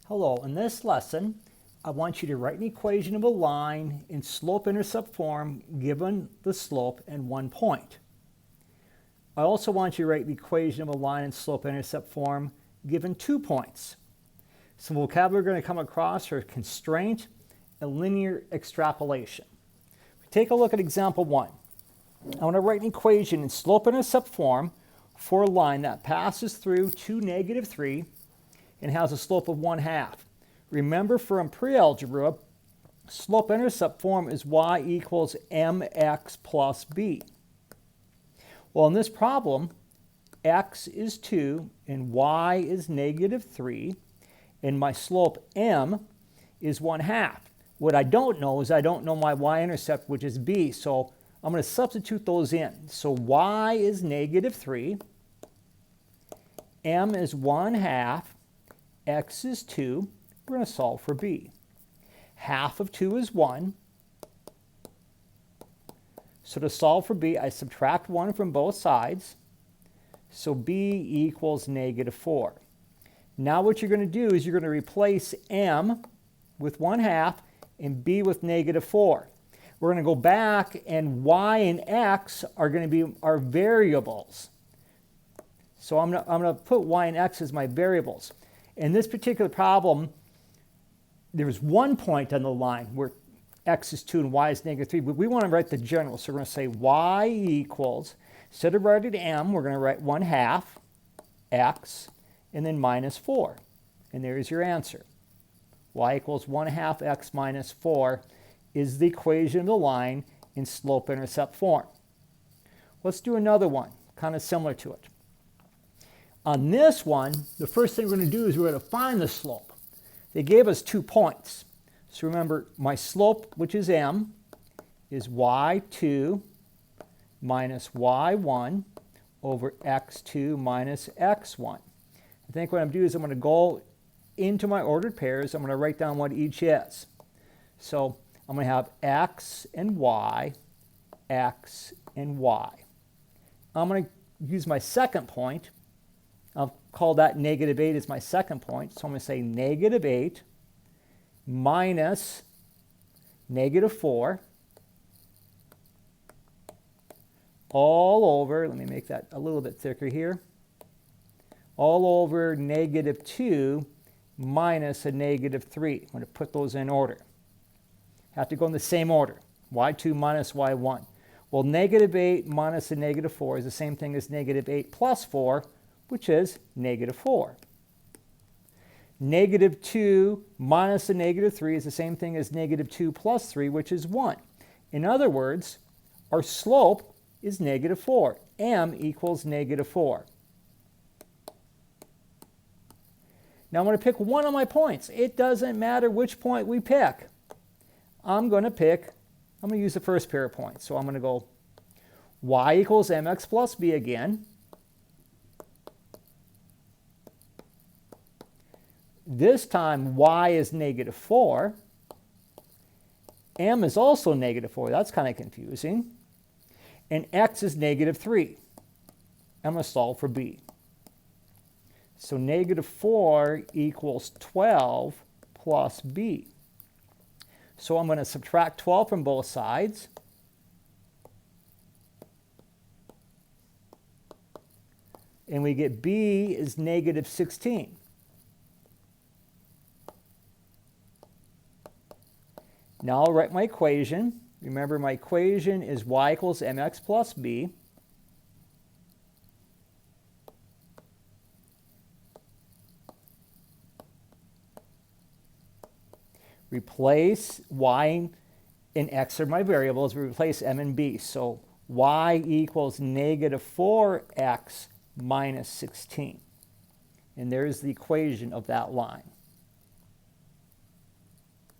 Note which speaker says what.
Speaker 1: Hello, in this lesson, I want you to write an equation of a line in slope-intercept form given the slope and 1 point. I also want you to write the equation of a line in slope-intercept form given 2 points. Some vocabulary we're going to come across are constraint and linear extrapolation. Take a look at example 1. I want to write an equation in slope-intercept form for a line that passes through 2, -3 and has a slope of 1/2. Remember from pre-algebra, slope-intercept form is y equals mx plus b. Well, in this problem, x is 2 and y is -3, and my slope m is 1/2. What I don't know is I don't know my y-intercept, which is b, so I'm going to substitute those in. So y is -3, m is 1/2, x is 2. We're going to solve for b. Half of 2 is 1. So to solve for b, I subtract 1 from both sides. So b equals -4. Now what you're going to do is you're going to replace m with 1/2 and b with -4. We're going to go back, and y and x are going to be our variables. So I'm going to put y and x as my variables. In this particular problem, there's 1 point on the line where x is 2 and y is -3, but we want to write the general. So we're going to say y equals, instead of writing m, we're going to write 1/2 x and then -4. And there's your answer. Y equals 1/2 x minus 4 is the equation of the line in slope-intercept form. Let's do another one, kind of similar to it. On this one, the first thing we're going to do is we're going to find the slope. They gave us 2 points. So remember, my slope, which is m, is y2 minus y1 over x2 minus x1. I think what I'm going to do is I'm going to go into my ordered pairs. I'm going to write down what each is. So I'm going to have x and y, x and y. I'm going to use my second point. I'll call that -8 as my second point. So I'm going to say -8 minus -4 all over, let me make that a little bit thicker here, all over -2 minus a -3. I'm going to put those in order. Have to go in the same order. y2 minus y1. Well, -8 minus a -4 is the same thing as -8 plus 4, which is -4. -2 minus a -3 is the same thing as -2 plus 3, which is 1. In other words, our slope is -4. M equals -4. Now I'm going to pick one of my points. It doesn't matter which point we pick. I'm going to use the first pair of points. So I'm going to go y equals mx plus b again. This time y is -4. M is also -4. That's kind of confusing. And x is -3. I'm going to solve for b. So -4 equals 12 plus b. So I'm going to subtract 12 from both sides. And we get b is -16. Now I'll write my equation. Remember, my equation is y equals mx plus b. Replace y and x are my variables. Replace m and b. So y equals -4x minus 16. And there's the equation of that line.